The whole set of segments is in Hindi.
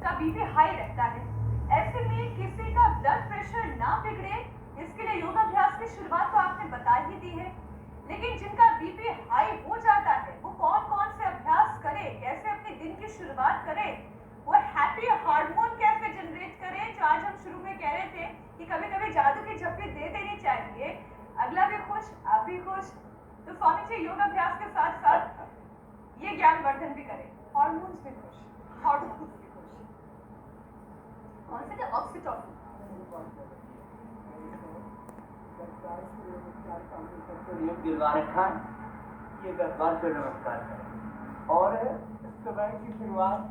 उसका बीपी हाई रहता है। ऐसे में किसी का ब्लड प्रेशर ना बिगड़े, इसके लिए योगाभ्यास की शुरुआत तो आपने बता ही दी है। लेकिन जिनका बीपी हाई हो जाता है, वो कौन कौन से अभ्यास करे, कैसे अपने दिन की शुरुआत करे, वो हैप्पी हार्मोन कैसे जनरेट करें, जो आज हम शुरू में कह रहे थे कि कभी कभी जादू की झप्पी दे देनी चाहिए, अगला भी खुश आप भी खुश। तो स्वामी जी योगाभ्यास के साथ साथ ये ज्ञानवर्धन भी करें, हार्मोन्स भी खुश, हार्मोन्स भी खुश। कौन से थे? ऑक्सीटोसिन। गिरवा रखा, ये गद्वार को नमस्कार करें और सुबह की शुरुआत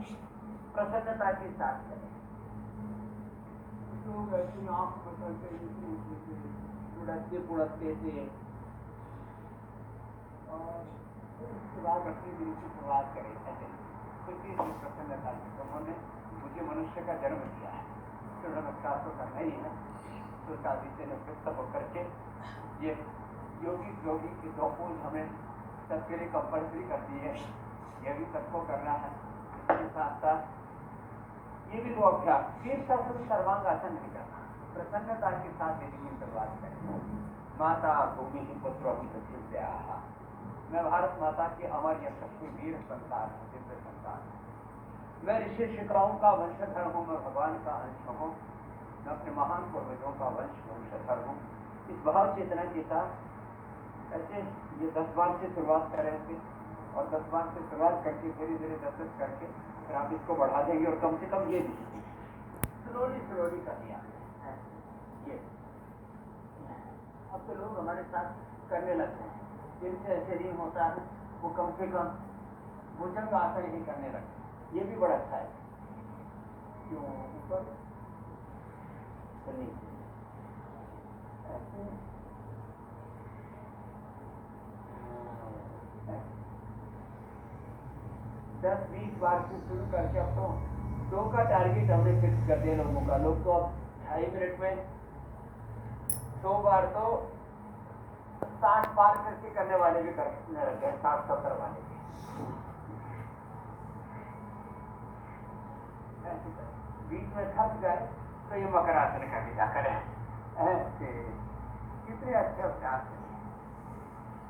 प्रसन्नता के साथ करें। तो वैसे आँख बदलते उड़ते पुड़ते से और उसके बाद अपने दिन की शुरुआत करें। ऐसे प्रसन्नता से उन्होंने मुझे मनुष्य का जन्म दिया है, तो नमस्कार तो करना ही है। तो शादी से निवृत्त होकर के ये योगी की दो पोज हमें सबके लिए कंपल्सरी कर दी है, यह भी सबको करना है। इसके साथ साथ ये भी दो अभ्यास, शीर्षासन सर्वांगासन भी करना, प्रसन्नता के साथ दिन की शुरुआत करें। माता भूमि ही पुत्र ही मैं भारत माता की अमर यशस्वी वीर संतान हूँ, दिव्य संतान हूँ। मैं ऋषि शिखराओं का वंशधर हूँ, मैं भगवान का अंश हूँ, मैं अपने महान पूर्वजों का वंशधर हूँ। इस भाव चेतना के साथ ऐसे ये 10 बार से शुरुआत कर रहे थे और 10 बार से शुरुआत करके धीरे धीरे 10 करके फिर आप इसको बढ़ा देंगे और कम से कम ये भी स्लोली कर दिया ये। अब तो लोग हमारे साथ करने लगते हैं, जिनसे ऐसे नहीं होता है वो कम से कम भुजंग आसन ही करने लगते, ये भी बड़ा अच्छा है। क्यों ऊपर ऐसे 10-20 बार से शुरू करके अब तो 2 का टारगेट हमने फिक्स कर दिया लोगों का। लोग तो अब 2.5 मिनट में 2 बार तो 60 पार करके करने वाले भी करने लगे हैं, 60-70 वाले भी। बीच में थक गए तो ये मकरासन का विदा करें। ऐसे कितने अच्छे अभ्यास हैं।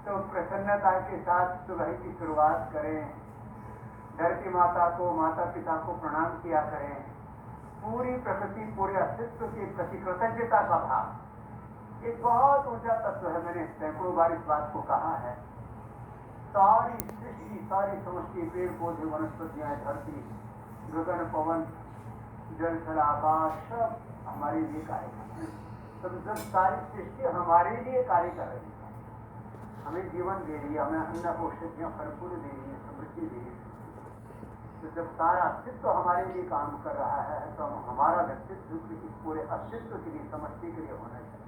तो प्रसन्नता के साथ सुबह की शुरुआत करें, धरती माता को, माता पिता को प्रणाम किया करें, पूरी प्रकृति पूरे अस्तित्व के प्रति कृतज्ञता का भाव एक बहुत ऊंचा तत्व है। मैंने सैकड़ों बार इस बात को कहा है। सारी सृष्टि, सारी समष्टि, पेड़ पौधे, वनस्पतियां, धरती, गगन पवन, जल थल आकाश सब हमारे लिए कार्य कर रहे हैं। जब सारी सृष्टि हमारे लिए कार्य कर रही है, हमें जीवन दे रही है, हमें अन्न औषधियां फल-फूल दे रही है, समृद्धि दे रही है, तो जब सारा अस्तित्व हमारे लिए काम कर रहा है तो हमारा व्यक्तित्व इस पूरे अस्तित्व के लिए, समष्टि के लिए होना चाहिए।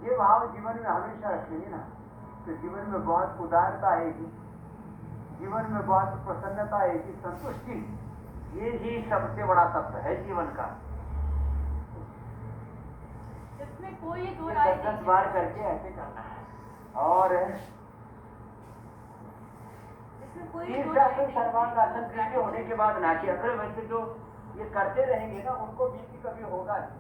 ये भाव जीवन में हमेशा रखेंगे ना तो जीवन में बहुत उदारता आएगी, जीवन में बहुत प्रसन्नता आएगी, संतुष्टि। ये ही सबसे बड़ा तत्व है जीवन का। इसमें कोई दो राय 10 बार करके ऐसे करना है। और सर्वांगासन करके होने के बाद ना कि अगर वैसे जो ये करते रहेंगे ना उनको बीपी कभी होगा नहीं।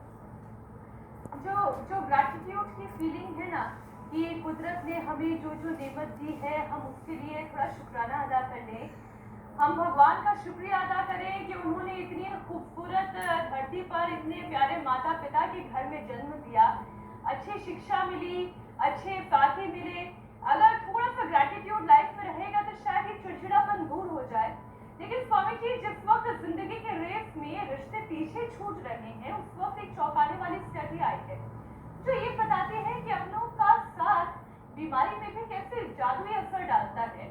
जो ग्रैटिट्यूड की फीलिंग है ना कि कुदरत ने हमें जो जो नेमत दी है हम उसके लिए थोड़ा शुक्राना अदा कर लें, हम भगवान का शुक्रिया अदा करें कि उन्होंने इतनी खूबसूरत धरती पर इतने प्यारे माता पिता के घर में जन्म दिया, अच्छी शिक्षा मिली, अच्छे साथी मिले। अगर थोड़ा सा ग्रैटिट्यूड लाइफ में रहेगा तो शायद ये चिड़चिड़ापन दूर हो जाए। लेकिन स्वामी जी जिस वक्त जिंदगी के रेस में रिश्ते पीछे छूट रहे हैं उस वक्त एक चौंकाने वाली स्टडी आई है जो ये बताती है कि अपनों का साथ बीमारी में भी कैसे जादुई असर डालता है।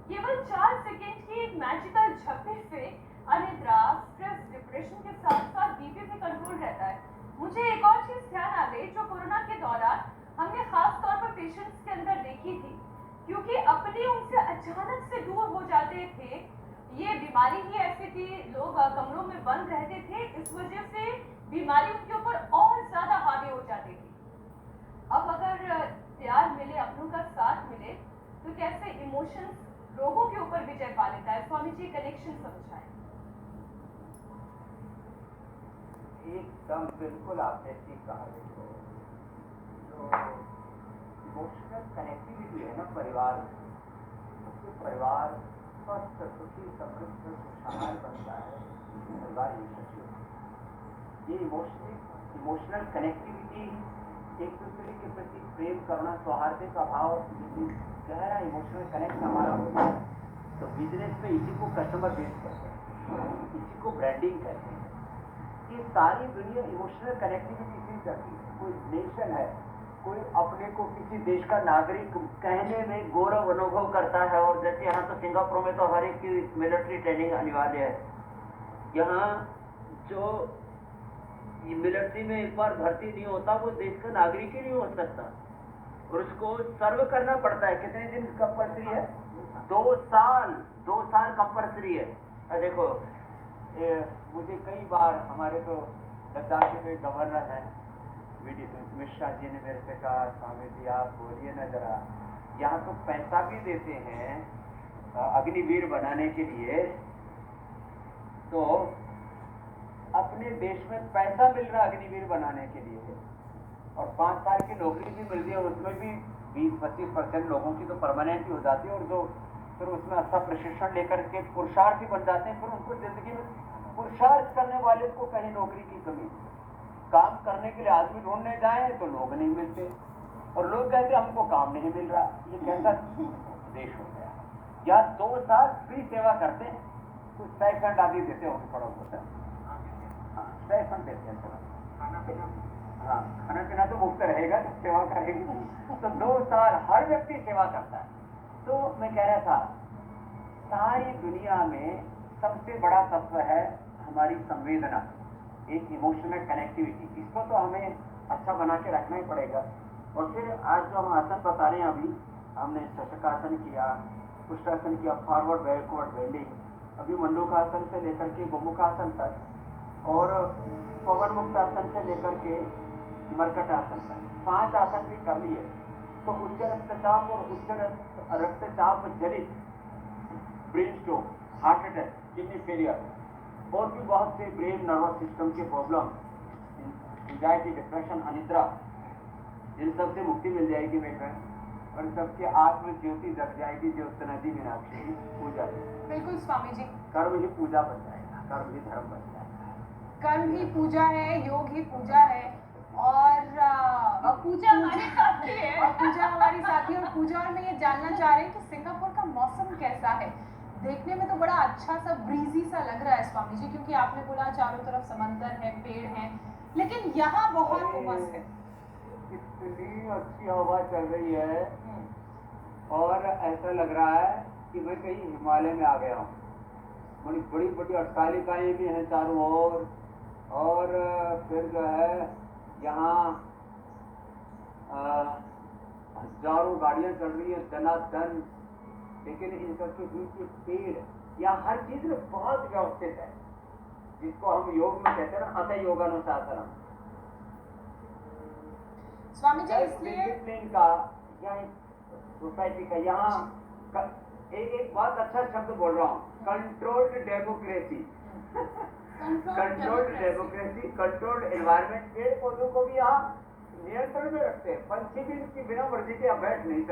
केवल 4 सेकेंड की एक मैजिकल झपकी से अनिद्रा, स्ट्रेस, डिप्रेशन के साथ साथ बीपी पे कंट्रोल रहता है। मुझे एक और चीज ध्यान आ गई जो कोरोना के दौरान हमने खास तौर पर पेशेंट्स के अंदर देखी थी, क्योंकि अपने उनसे अचानक से दूर हो जाते थे। ये बीमारी ही ऐसी थी, लोग कमरों में बंद रहते थे, इस वजह से बीमारी उनके ऊपर और ज्यादा हावी हो जाती थी। अब अगर प्यार मिले, अपनों का साथ मिले तो कैसे इमोशंस रोगों के ऊपर विजय पा लेता है। स्वामी जी कनेक्शन समझाएं। एकदम बिल्कुल आपने ठीक कहा। देखो तो इमोशनल कनेक्टिविटी है ना परिवार में, उससे परिवार स्वस्थ सुखी समृद्ध खुशहाल बनता है। परिवार ये इमोशनल कनेक्टिविटी, एक दूसरे के प्रति प्रेम करना, सौहार्द का भाव, यदि गहरा इमोशनल कनेक्ट हमारा होता है तो बिजनेस में इसी को कस्टमर बेस कहते हैं, इसी को ब्रांडिंग कहते हैं। ये सारी दुनिया इमोशनल कनेक्टिविटी से करती है। कोई नेशन है, कोई अपने को किसी देश का नागरिक कहने में गौरव अनुभव करता है। और जैसे यहाँ तो सिंगापुर में तो हर एक की मिलिट्री ट्रेनिंग अनिवार्य है। यहाँ जो मिलिट्री में एक बार भर्ती नहीं होता वो देश का नागरिक ही नहीं हो सकता, और उसको सर्व करना पड़ता है। कितने दिन कंपल्सरी है? 2 साल कंपल्सरी है। देखो मुझे कई बार हमारे तो लद्दाख के गवर्नर हैं वीडी मिश्रा जी ने मेरे से कहा, स्वामी जी आप बोलिए ना जरा, यहाँ तो पैसा भी देते हैं अग्निवीर बनाने के लिए, तो अपने देश में पैसा मिल रहा अग्निवीर बनाने के लिए, और 5 साल की नौकरी भी मिल रही है, उसमें भी 20-25% लोगों की तो परमानेंट ही हो जाती है, और जो फिर उसमें अच्छा प्रशिक्षण लेकर के पुरुषार्थी बन जाते हैं, फिर उनको जिंदगी में पुरुषार्थ करने वाले को कहीं नौकरी की कमी, काम करने के लिए आदमी ढूंढने जाए तो लोग नहीं मिलते, और लोग कहते हमको काम नहीं मिल रहा। ये कैसा देश हो गया? या 2 साल फ्री सेवा करते हैं, कुछ स्टाइपेंड आदि देते हो थोड़ा बहुत, स्टाइपेंड देते हैं थोड़ा, हाँ खाना पीना तो मुफ्त रहेगा, सेवा करेगी तो 2 साल हर व्यक्ति सेवा करता है। तो मैं कह रहा था सारी दुनिया में सबसे बड़ा तत्व है हमारी संवेदना, एक इमोशनल कनेक्टिविटी। इसको तो हमें अच्छा बना के रखना ही पड़ेगा। और फिर आज जो हम आसन बता रहे हैं, अभी हमने शशकासन किया, पुष्टासन किया, फॉरवर्ड बैकवर्ड बेंडिंग, अभी मंडूकासन से लेकर के गोमुखासन तक, और पवन मुक्त आसन से लेकर के मरकट आसन तक 5 आसन भी कर लिए। तो उच्च रक्तचाप और उच्च रक्तचाप जनित brain stroke, heart attack, kidney failure और भी बहुत से ब्रेन नर्वस सिस्टम के प्रॉब्लम, एंजाइटी, डिप्रेशन, अनिद्रा, इन सब से मुक्ति मिल जाएगी बेटा, और सबके आत्म ज्योति जग जाएगी। ज्योत्सनादि मीनाक्षी की पूजा, बिल्कुल स्वामी जी, कर्म ही पूजा बन जाएगा, कर्म ही धर्म बन जाएगा। कर्म ही पूजा है, योग ही पूजा है, और पूजा हमारी साथी है, और पूजा हमारी साथी और पूजा। और मैं ये जानना चाह रही हूँ कि सिंगापुर का मौसम कैसा है? देखने में तो बड़ा अच्छा सा ब्रीजी सा लग रहा है स्वामी जी, क्योंकि आपने बोला चारों तरफ समंदर है, पेड़ हैं, लेकिन यहाँ बहुत उमस है। इतनी अच्छी हवा चल रही है और ऐसा लग रहा है कि मैं कहीं हिमालय में आ गया हूँ। बड़ी बड़ी बड़ी अट्टालिकाएं भी हैं चारों ओर, और फिर जो है यहाँ हजारों गाड़ियां चल रही है दनादन, लेकिन इन सबके बीच में पेड़, यहाँ हर चीज में बहुत व्यवस्थित है, जिसको हम योग में कहते हैं ना अतः योगानुशासनम। स्वामी जी इसलिए डिसिप्लिन का या सोसाइटी का, यहाँ एक बहुत अच्छा शब्द बोल रहा हूँ, controlled democracy, controlled democracy, controlled environment. पेड़ पौधों को भी यहाँ नियंत्रण में रखते हैं, पंछी भी इनकी बिना मर्जी के यहाँ बैठ नहीं सकते।